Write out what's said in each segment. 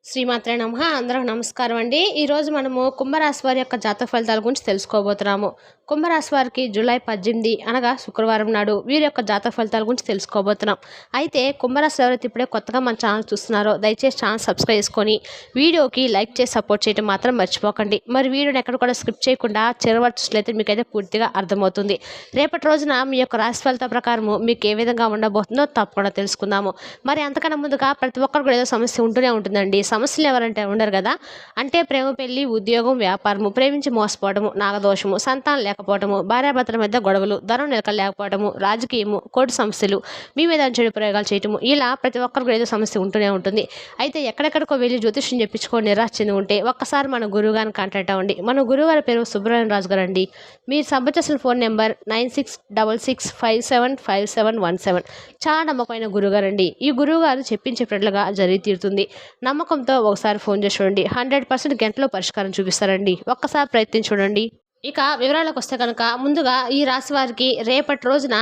శ్రీమాత్రే నమః. అందరికి నమస్కారం అండి. ఈరోజు మనము కుంభరాశి వారి యొక్క జాతక ఫలితాల గురించి తెలుసుకోబోతున్నాము. కుంభరాశి వారికి జూలై 18 అనగా శుక్రవారం నాడు వీరి యొక్క జాతక ఫలితాల గురించి తెలుసుకోబోతున్నాం. అయితే కుంభరాశి ఎవరైతే ఇప్పుడే కొత్తగా మన ఛానల్ చూస్తున్నారో దయచేసి ఛానల్ సబ్స్క్రైబ్ చేసుకొని వీడియోకి లైక్ చేసి సపోర్ట్ చేయడం మాత్రం మర్చిపోకండి. మరి వీడియోని ఎక్కడ కూడా స్కిప్ చేయకుండా చివరి చూసినట్లయితే మీకైతే పూర్తిగా అర్థమవుతుంది. రేపటి రోజున మీ యొక్క రాశి ఫలిత ప్రకారము మీకు ఏ విధంగా ఉండబోతుందో తప్పకుండా తెలుసుకుందాము. మరి అంతకన్నా ముందుగా ప్రతి ఒక్కరు కూడా ఏదో సమస్య ఉంటూనే ఉంటుందండి. సమస్యలు ఎవరంటే ఉండరు కదా. అంటే ప్రేమ, పెళ్లి, ఉద్యోగం, వ్యాపారము, ప్రేమించి మోసపోవడము, నాగదోషము, సంతానం లేకపోవడము, భార్యాభర్తల మధ్య గొడవలు, ధనం నిలకలు లేకపోవడము, రాజకీయము, కోర్టు సమస్యలు, మీ మీద చెడు ప్రయోగాలు చేయటము, ఇలా ప్రతి ఒక్కరికి ఏదో సమస్య ఉంటూనే ఉంటుంది. అయితే ఎక్కడెక్కడికో వెళ్ళి జ్యోతిష్యం చెప్పించుకొని నిరాశ చెంది ఉంటే ఒక్కసారి మన గురువు గారిని కాంటాక్ట్ అవ్వండి. మన గురువు గారి పేరు సుబ్రహ్మణ్యం రాజు గారు అండి. మీరు సంబంధించిన ఫోన్ నెంబర్ 9666575717. చాలా నమ్మకమైన గురువుగారు అండి. ఈ గురువు గారు చెప్పించేటట్లుగా జరిగి తీరుతుంది. నమ్మకంతో ఒకసారి ఫోన్ చేసి చూడండి. 100% గంటలో పరిష్కారం చూపిస్తారండి. ఒక్కసారి ప్రయత్నించి చూడండి. ఇక వివరాలకు వస్తే కనుక ముందుగా ఈ రాశి వారికి రేపటి రోజున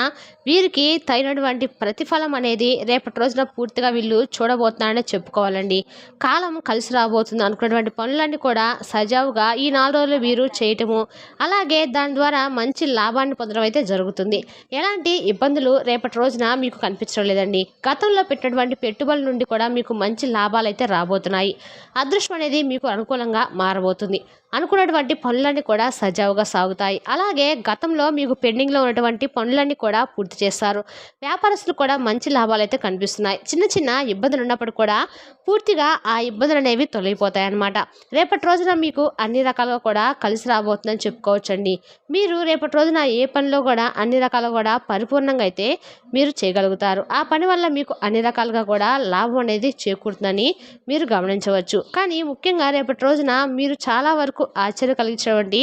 వీరికి తగినటువంటి ప్రతిఫలం అనేది రేపటి రోజున పూర్తిగా వీళ్ళు చూడబోతున్నారనే చెప్పుకోవాలండి. కాలం కలిసి రాబోతుంది అనుకున్నటువంటి పనులన్నీ కూడా సజావుగా ఈ 4 రోజులు వీరు చేయటము, అలాగే దాని ద్వారా మంచి లాభాన్ని పొందడం అయితే జరుగుతుంది. ఎలాంటి ఇబ్బందులు రేపటి రోజున మీకు కనిపించడం లేదండి. గతంలో పెట్టినటువంటి పెట్టుబడుల నుండి కూడా మీకు మంచి లాభాలు అయితే రాబోతున్నాయి. అదృష్టం అనేది మీకు అనుకూలంగా మారబోతుంది. అనుకున్నటువంటి పనులన్నీ కూడా సజావుగా సాగుతాయి. అలాగే గతంలో మీకు పెండింగ్లో ఉన్నటువంటి పనులన్నీ కూడా పూర్తి చేస్తారు. వ్యాపారస్తులు కూడా మంచి లాభాలు అయితే కనిపిస్తున్నాయి. చిన్న చిన్న ఇబ్బందులు ఉన్నప్పుడు కూడా పూర్తిగా ఆ ఇబ్బందులు అనేవి తొలగిపోతాయి అన్నమాట. రేపటి రోజున మీకు అన్ని రకాలుగా కూడా కలిసి రాబోతుందని చెప్పుకోవచ్చండి. మీరు రేపటి రోజున ఏ పనిలో కూడా అన్ని రకాలుగా కూడా పరిపూర్ణంగా అయితే మీరు చేయగలుగుతారు. ఆ పని వల్ల మీకు అన్ని రకాలుగా కూడా లాభం అనేది చేకూరుతుందని మీరు గమనించవచ్చు. కానీ ముఖ్యంగా రేపటి రోజున మీరు చాలా వరకు ఆశ్చర్య కలిగించినటువంటి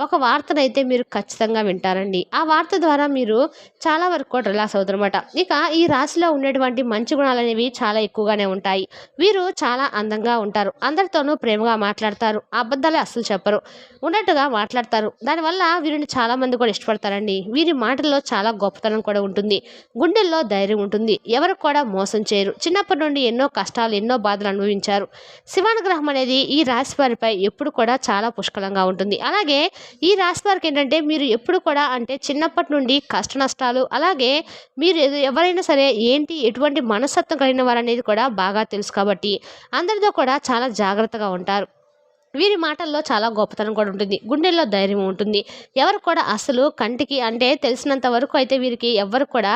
ఒక వార్తనైతే మీరు ఖచ్చితంగా వింటారండి. ఆ వార్త ద్వారా మీరు చాలా వరకు కూడా రిలాక్స్ అవుతారన్నమాట. ఇక ఈ రాశిలో ఉండేటువంటి మంచి గుణాలు అనేవి చాలా ఎక్కువగానే ఉంటాయి. వీరు చాలా అందంగా ఉంటారు. అందరితోనూ ప్రేమగా మాట్లాడతారు. అబద్ధాలే అస్సలు చెప్పరు, ఉన్నట్టుగా మాట్లాడతారు. దానివల్ల వీరిని చాలా మంది కూడా ఇష్టపడతారండి. వీరి మాటల్లో చాలా గొప్పతనం కూడా ఉంటుంది. గుండెల్లో ధైర్యం ఉంటుంది. ఎవరికి కూడా మోసం చేయరు. చిన్నప్పటి నుండి ఎన్నో కష్టాలు, ఎన్నో బాధలు అనుభవించారు. శివానుగ్రహం అనేది ఈ రాశి వారిపై ఎప్పుడు కూడా చాలా పుష్కలంగా ఉంటుంది. అలాగే ఈ రాశి వారికి ఏంటంటే మీరు ఎప్పుడు కూడా అంటే చిన్నప్పటి నుండి కష్ట నష్టాలు, అలాగే మీరు ఎవరైనా సరే ఏంటి ఎటువంటి మనస్తత్వం కలిగిన వారు అనేది కూడా బాగా తెలుసు కాబట్టి అందరితో కూడా చాలా జాగ్రత్తగా ఉంటారు. వీరి మాటల్లో చాలా గొప్పతనం కూడా ఉంటుంది. గుండెల్లో ధైర్యం ఉంటుంది. ఎవరు కూడా అసలు కంటికి అంటే తెలిసినంత వరకు అయితే వీరికి ఎవరు కూడా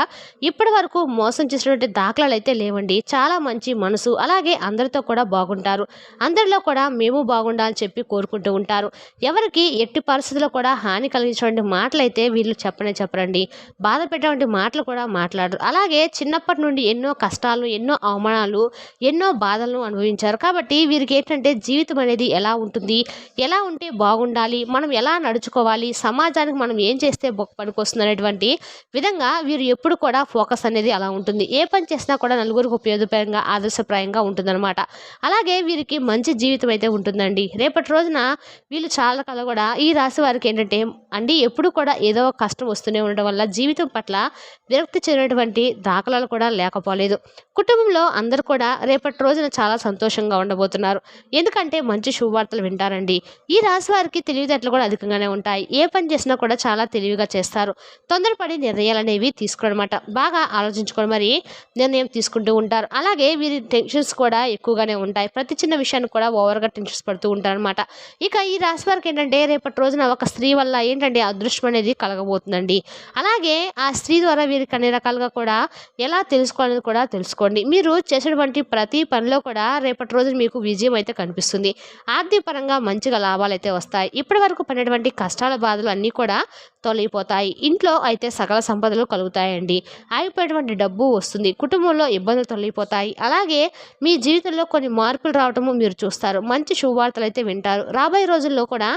ఇప్పటి వరకు మోసం చేసినటువంటి దాఖలాలు అయితే లేవండి. చాలా మంచి మనసు, అలాగే అందరితో కూడా బాగుంటారు. అందరిలో కూడా మేము బాగుండాలని చెప్పి కోరుకుంటూ ఉంటారు. ఎవరికి ఎట్టి పరిస్థితుల్లో కూడా హాని కలిగించినటువంటి మాటలు అయితే వీళ్ళు చెప్పరండి. బాధ పెట్టేటువంటి మాటలు కూడా మాట్లాడరు. అలాగే చిన్నప్పటి నుండి ఎన్నో కష్టాలు, ఎన్నో అవమానాలు, ఎన్నో బాధలను అనుభవించారు. కాబట్టి వీరికి ఏంటంటే జీవితం అనేది ఎలా ఉంటుంది, ఎలా ఉంటే బాగుండాలి, మనం ఎలా నడుచుకోవాలి, సమాజానికి మనం ఏం చేస్తే పనికొస్తుంది అనేటువంటి విధంగా వీరు ఎప్పుడు కూడా ఫోకస్ అనేది అలా ఉంటుంది. ఏ పని చేసినా కూడా నలుగురికి ఉపయోగపరంగా ఆదర్శప్రాయంగా ఉంటుందన్నమాట. అలాగే వీరికి మంచి జీవితం అయితే ఉంటుందండి. రేపటి రోజున వీళ్ళు చాలా కల కూడా ఈ రాశి వారికి ఏంటంటే అండి ఎప్పుడు కూడా ఏదో ఒక కష్టం వస్తూనే ఉండడం వల్ల జీవితం పట్ల విరక్తి చెందినటువంటి దాఖలాలు కూడా లేకపోలేదు. కుటుంబంలో అందరూ కూడా రేపటి రోజున చాలా సంతోషంగా ఉండబోతున్నారు. ఎందుకంటే మంచి శుభవార్తలు వింటారండి. ఈ రాశి వారికి తెలివితేటలు కూడా అధికంగానే ఉంటాయి. ఏ పని చేసినా కూడా చాలా తెలివిగా చేస్తారు. తొందరపడి నిర్ణయాలు అనేవి తీసుకోవడమాట. బాగా ఆలోచించుకొని మరి నిర్ణయం తీసుకుంటూ ఉంటారు. అలాగే వీరి టెన్షన్స్ కూడా ఎక్కువగానే ఉంటాయి. ప్రతి చిన్న విషయాన్ని కూడా ఓవర్గా టెన్షన్స్ పడుతూ ఉంటారనమాట. ఇక ఈ రాశి వారికి ఏంటంటే రేపటి రోజున ఒక స్త్రీ వల్ల ఏంటంటే అదృష్టం అనేది కలగబోతుందండి. అలాగే ఆ స్త్రీ ద్వారా వీరికి అన్ని రకాలుగా కూడా ఎలా తెలుసుకోవాలని కూడా తెలుసుకోండి. మీరు చేసేటువంటి ప్రతి పనిలో కూడా రేపటి రోజున మీకు విజయం అయితే కనిపిస్తుంది. ఆర్థిక పరంగా మంచిగా లాభాలు అయితే వస్తాయి. ఇప్పటి వరకు పడినటువంటి కష్టాల, బాధలు అన్నీ కూడా తొలగిపోతాయి. ఇంట్లో అయితే సకల సంపదలు కలుగుతాయండి. ఆగిపోయేటువంటి డబ్బు వస్తుంది. కుటుంబంలో ఇబ్బందులు తొలగిపోతాయి. అలాగే మీ జీవితంలో కొన్ని మార్పులు రావటము మీరు చూస్తారు. మంచి శుభవార్తలు అయితే వింటారు. రాబోయే రోజుల్లో కూడా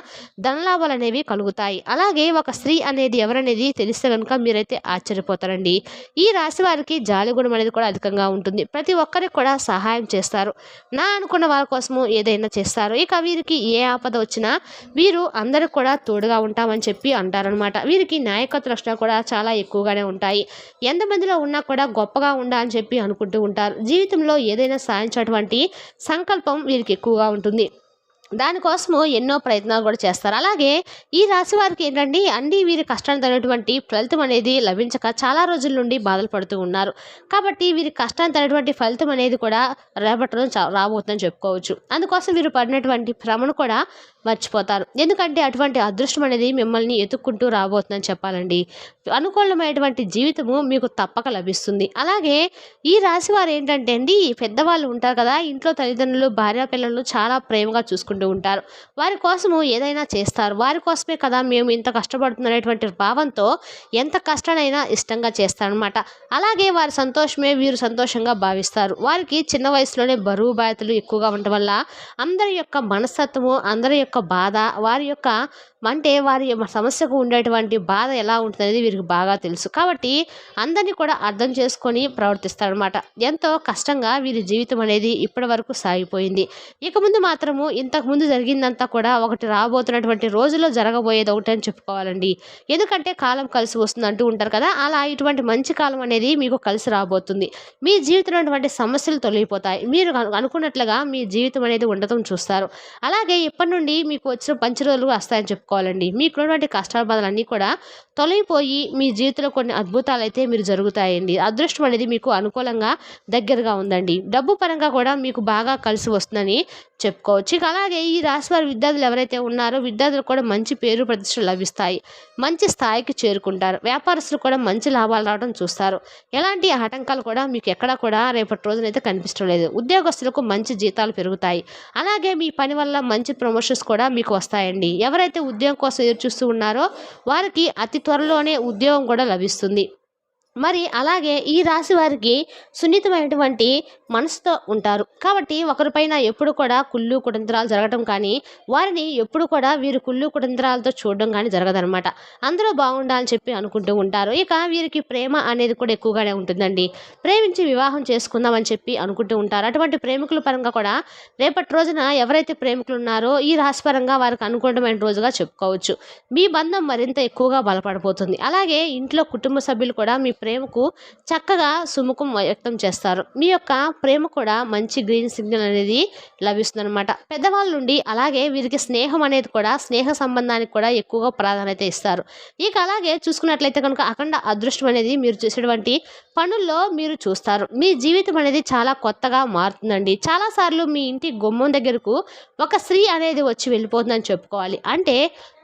ధనలాభాలు అనేవి కలుగుతాయి. అలాగే ఒక స్త్రీ అనేది ఎవరనేది తెలిస్తే కనుక మీరైతే ఆశ్చర్యపోతారండి. ఈ రాశి వారికి జాలి గుణం అనేది కూడా అధికంగా ఉంటుంది. ప్రతి ఒక్కరికి కూడా సహాయం చేస్తారు. నా అనుకున్న వాళ్ళ కోసము ఏదైనా చేస్తారు. ఇక వీరి వీరికి ఏ ఆపద వచ్చినా వీరు అందరికి కూడా తోడుగా ఉంటామని చెప్పి అంటారనమాట. వీరికి నాయకత్వ లక్షణాలు కూడా చాలా ఎక్కువగానే ఉంటాయి. ఎంతమందిలో ఉన్నా కూడా గొప్పగా ఉండాలని చెప్పి అనుకుంటూ ఉంటారు. జీవితంలో ఏదైనా సాధించేటువంటి సంకల్పం వీరికి ఎక్కువగా ఉంటుంది. దానికోసము ఎన్నో ప్రయత్నాలు కూడా చేస్తారు. అలాగే ఈ రాశి వారికి ఏంటండి వీరి కష్టానికి తగినటువంటి ఫలితం అనేది లభించక చాలా రోజుల నుండి బాధలు పడుతూ ఉన్నారు. కాబట్టి వీరి కష్టానికి తగినటువంటి ఫలితం అనేది కూడా రేపటి రోజు రాబోతుందని చెప్పుకోవచ్చు. అందుకోసం వీరు పడినటువంటి శ్రమను కూడా మర్చిపోతారు. ఎందుకంటే అటువంటి అదృష్టం అనేది మిమ్మల్ని ఎత్తుక్కుంటూ రాబోతుందని చెప్పాలండి. అనుకూలమైనటువంటి జీవితము మీకు తప్పక లభిస్తుంది. అలాగే ఈ రాశి వారు ఏంటంటే పెద్దవాళ్ళు ఉంటారు కదా, ఇంట్లో తల్లిదండ్రులు భార్య పిల్లలు చాలా ప్రేమగా చూసుకుంటూ ఉంటారు. వారి కోసము ఏదైనా చేస్తారు. వారి కోసమే కదా మేము ఇంత కష్టపడుతున్నటువంటి భావంతో ఎంత కష్టానైనా ఇష్టంగా చేస్తారనమాట. అలాగే వారి సంతోషమే వీరు సంతోషంగా భావిస్తారు. వారికి చిన్న వయసులోనే బరువు బాధ్యతలు ఎక్కువగా ఉండటం వల్ల అందరి యొక్క మనస్తత్వము, అందరి యొక్క బాధ, వారి యొక్క వారి సమస్యకు ఉండేటువంటి బాధ ఎలా ఉంటుందనేది వీరికి బాగా తెలుసు. కాబట్టి అందరినీ కూడా అర్థం చేసుకొని ప్రవర్తిస్తారనమాట. ఎంతో కష్టంగా వీరి జీవితం అనేది ఇప్పటి వరకు సాగిపోయింది. ఇక ముందు మాత్రము ఇంతకుముందు జరిగిందంతా కూడా ఒకటి రాబోతున్నటువంటి రోజుల్లో జరగబోయేది ఒకటి అని చెప్పుకోవాలండి. ఎందుకంటే కాలం కలిసి వస్తుంది అంటూ ఉంటారు కదా, అలా ఇటువంటి మంచి కాలం అనేది మీకు కలిసి రాబోతుంది. మీ జీవితంలో ఉన్నటువంటి సమస్యలు తొలగిపోతాయి. మీరు అనుకున్నట్లుగా మీ జీవితం అనేది ఉండటం చూస్తారు. అలాగే ఇప్పటి నుండి మీకు వచ్చిన మంచి రోజులు వస్తాయని చెప్పుకోవాలండి. మీకున్నటువంటి కష్టాల బాధలన్నీ కూడా తొలగిపోయి మీ జీవితంలో కొన్ని అద్భుతాలు అయితే మీరు జరుగుతాయండి. అదృష్టం అనేది మీకు అనుకూలంగా దగ్గరగా ఉందండి. డబ్బు పరంగా కూడా మీకు బాగా కలిసి వస్తుందని చెప్పుకోవచ్చు. ఇక అలాగే ఈ రాశి వారి విద్యార్థులు ఎవరైతే ఉన్నారో విద్యార్థులు కూడా మంచి పేరు ప్రతిష్టలు లభిస్తాయి. మంచి స్థాయికి చేరుకుంటారు. వ్యాపారస్తులు కూడా మంచి లాభాలు రావడం చూస్తారు. ఎలాంటి ఆటంకాలు కూడా మీకు ఎక్కడా కూడా రేపటి రోజునైతే కనిపించడం లేదు. ఉద్యోగస్తులకు మంచి జీతాలు పెరుగుతాయి. అలాగే మీ పని వల్ల మంచి ప్రమోషన్స్ కూడా మీకు వస్తాయండి. ఎవరైతే ఉద్యోగం కోసం ఎదురు చూస్తూ ఉన్నారో వారికి అతి త్వరలోనే ఉద్యోగం కూడా లభిస్తుంది. మరి అలాగే ఈ రాశి వారికి సున్నితమైనటువంటి మనసుతో ఉంటారు. కాబట్టి ఒకరిపైన ఎప్పుడు కూడా కుళ్ళు కుతంత్రాలు జరగడం కానీ, వారిని ఎప్పుడు కూడా వీరు కుళ్ళు కుతంత్రాలతో చూడడం కానీ జరగదనమాట. అందరూ బాగుండాలని చెప్పి అనుకుంటూ ఉంటారు. ఇక వీరికి ప్రేమ అనేది కూడా ఎక్కువగానే ఉంటుందండి. ప్రేమించి వివాహం చేసుకుందామని చెప్పి అనుకుంటూ ఉంటారు. అటువంటి ప్రేమికుల పరంగా కూడా రేపటి రోజున ఎవరైతే ప్రేమికులు ఉన్నారో ఈ రాశి పరంగా వారికి అనుకూలమైన రోజుగా చెప్పుకోవచ్చు. మీ బంధం మరింత ఎక్కువగా బలపడిపోతుంది. అలాగే ఇంట్లో కుటుంబ సభ్యులు కూడా మీ ప్రేమకు చక్కగా సుముఖం వ్యక్తం చేస్తారు. మీ యొక్క ప్రేమ కూడా మంచి గ్రీన్ సిగ్నల్ అనేది లభిస్తుంది అనమాట పెద్దవాళ్ళ నుండి. అలాగే వీరికి స్నేహం అనేది కూడా స్నేహ సంబంధానికి కూడా ఎక్కువగా ప్రాధాన్యత ఇస్తారు. ఇక అలాగే చూసుకున్నట్లయితే కనుక అఖండ అదృష్టం అనేది మీరు చేసేటువంటి పనుల్లో మీరు చూస్తారు. మీ జీవితం అనేది చాలా కొత్తగా మారుతుందండి. చాలాసార్లు మీ ఇంటి గుమ్మం దగ్గరకు ఒక స్త్రీ అనేది వచ్చి వెళ్ళిపోతుందని చెప్పుకోవాలి. అంటే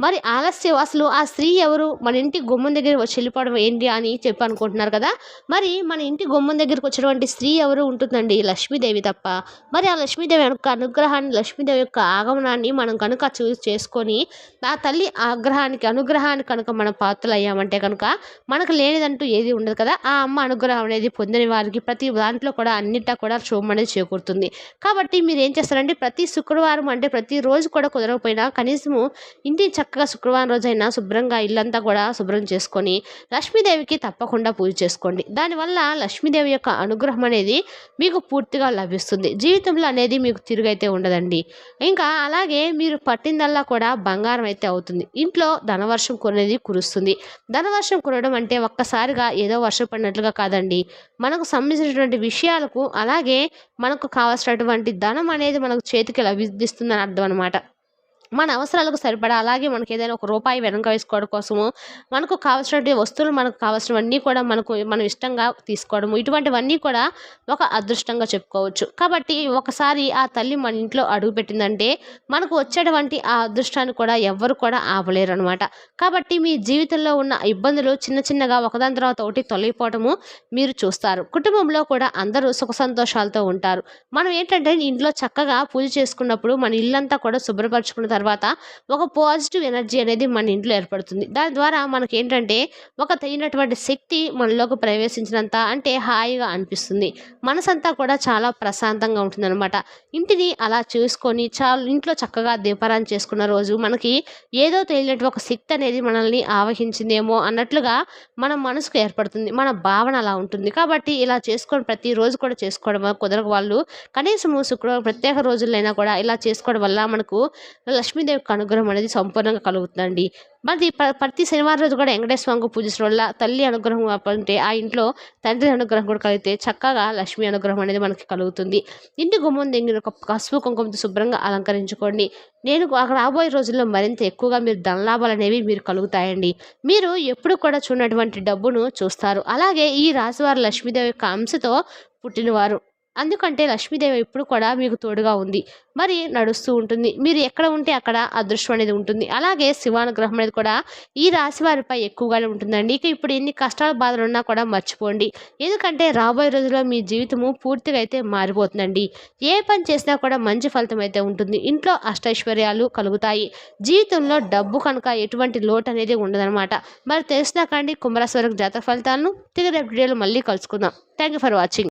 మరి ఆలస్యం అసలు ఆ స్త్రీ ఎవరు, మన ఇంటి గుమ్మం దగ్గర వచ్చి వెళ్ళిపోవడం ఏంటి అని చెప్పి అనుకుంటున్నారు కదా. మరి మన ఇంటి గుమ్మం దగ్గరకు వచ్చినటువంటి స్త్రీ ఎవరు ఉంటుందండి, లక్ష్మీదేవి తప్ప. మరి ఆ లక్ష్మీదేవి యొక్క అనుగ్రహాన్ని, లక్ష్మీదేవి యొక్క ఆగమనాన్ని మనం కనుక చేసుకొని ఆ తల్లి అనుగ్రహానికి కనుక మనం పాత్రలు అయ్యామంటే కనుక మనకు లేనిదంటూ ఏది ఉండదు కదా. ఆ అమ్మ అనుగ్రహం అనేది పొందిన వారికి ప్రతి దాంట్లో కూడా అన్నిటా కూడా శుభం అనేది చేకూరుతుంది. కాబట్టి మీరు ఏం చేస్తారంటే ప్రతి శుక్రవారం అంటే ప్రతిరోజు కూడా కుదరకపోయినా కనీసము ఇంటిని చక్కగా శుక్రవారం రోజైనా శుభ్రంగా ఇల్లంతా కూడా శుభ్రం చేసుకొని లక్ష్మీదేవికి తప్పకుండా పూజ చేసుకోండి. దానివల్ల లక్ష్మీదేవి యొక్క అనుగ్రహం అనేది మీకు పూర్తిగా లభిస్తుంది. జీవితంలో అనేది మీకు తిరుగైతే ఉండదండి. ఇంకా అలాగే మీరు పట్టిందల్లా కూడా బంగారం అయితే అవుతుంది. ఇంట్లో ధనవర్షం కొనేది కురుస్తుంది. ధనవర్షం కురవడం అంటే ఒక్కసారిగా ఏదో వర్షం పడినట్లుగా కాదండి. మనకు సంబంధించినటువంటి విషయాలకు అలాగే మనకు కావాల్సినటువంటి ధనం అనేది మనకు చేతికి లభిస్తుందని అర్థం అనమాట. మన అవసరాలకు సరిపడా అలాగే మనకి ఏదైనా ఒక రూపాయి వెనక వేసుకోవడం కోసము మనకు కావాల్సినటువంటి వస్తువులు మనకు కావాల్సినవన్నీ కూడా మనం ఇష్టంగా తీసుకోవడము ఇటువంటివన్నీ కూడా ఒక అదృష్టంగా చెప్పుకోవచ్చు. కాబట్టి ఒకసారి ఆ తల్లి మన ఇంట్లో అడుగు పెట్టిందంటే మనకు వచ్చేటువంటి ఆ అదృష్టాన్ని కూడా ఎవ్వరు కూడా ఆపలేరు అనమాట. కాబట్టి మీ జీవితంలో ఉన్న ఇబ్బందులు చిన్న చిన్నగా ఒకదాని తర్వాత ఒకటి తొలగిపోవటము మీరు చూస్తారు. కుటుంబంలో కూడా అందరూ సుఖ సంతోషాలతో ఉంటారు. మనం ఏంటంటే ఇంట్లో చక్కగా పూజ చేసుకున్నప్పుడు మన ఇల్లంతా కూడా శుభ్రపరచుకున్న తర్వాత ఒక పాజిటివ్ ఎనర్జీ అనేది మన ఇంట్లో ఏర్పడుతుంది. దాని ద్వారా మనకేంటంటే ఒక తగినటువంటి శక్తి మనలోకి ప్రవేశించినంత అంటే హాయిగా అనిపిస్తుంది. మనసంతా కూడా చాలా ప్రశాంతంగా ఉంటుందనమాట. ఇంటిని అలా చేసుకొని ఇంట్లో చక్కగా దీపారాధన చేసుకున్న రోజు మనకి ఏదో తెలియనటువంటి ఒక శక్తి అనేది మనల్ని ఆవహించిందేమో అన్నట్లుగా మన మనసుకు ఏర్పడుతుంది. మన భావన అలా ఉంటుంది. కాబట్టి ఇలా చేసుకొని ప్రతిరోజు కూడా చేసుకోవడం కుదరని వాళ్ళు కనీసము శుక్రవారం ప్రత్యేక రోజులైనా కూడా ఇలా చేసుకోవడం వల్ల మనకు లక్ష్మీదేవి యొక్క అనుగ్రహం అనేది సంపూర్ణంగా కలుగుతుందండి. మరి ప్రతి శనివారం రోజు కూడా వెంకటేశ్వర స్వామికి పూజించడం వల్ల తల్లి అనుగ్రహం అంటే ఆ ఇంట్లో తండ్రి అనుగ్రహం కూడా కలిగితే చక్కగా లక్ష్మీ అనుగ్రహం అనేది మనకి కలుగుతుంది. ఇంటి గుమ్మం దగ్గర ఒక పసుపు కుంకుమతో శుభ్రంగా అలంకరించుకోండి. నేను అక్కడ రాబోయే రోజుల్లో మరింత ఎక్కువగా మీరు ధనలాభాలు అనేవి మీరు కలుగుతాయండి. మీరు ఎప్పుడు కూడా చూడనటువంటి డబ్బును చూస్తారు. అలాగే ఈ రాశివారు లక్ష్మీదేవి యొక్క అంశతో పుట్టినవారు. అందుకంటే లక్ష్మీదేవి ఎప్పుడు కూడా మీకు తోడుగా ఉంది. మరి నడుస్తూ ఉంటుంది. మీరు ఎక్కడ ఉంటే అక్కడ అదృష్టం అనేది ఉంటుంది. అలాగే శివానుగ్రహం అనేది కూడా ఈ రాశి వారిపై ఎక్కువగానే ఉంటుందండి. ఇక ఇప్పుడు ఎన్ని కష్టాలు బాధలు ఉన్నా కూడా మర్చిపోండి. ఎందుకంటే రాబోయే రోజుల్లో మీ జీవితము పూర్తిగా అయితే మారిపోతుందండి. ఏ పని చేసినా కూడా మంచి ఫలితం అయితే ఉంటుంది. ఇంట్లో అష్టైశ్వర్యాలు కలుగుతాయి. జీవితంలో డబ్బు కనుక ఎటువంటి లోటు అనేది ఉండదన్నమాట. మరి తెలిసినా కండి కుంభరాశి వారికి జాతక ఫలితాలను తిరిగి రేపు వీడియోలో మళ్ళీ కలుసుకుందాం. Thank you for watching.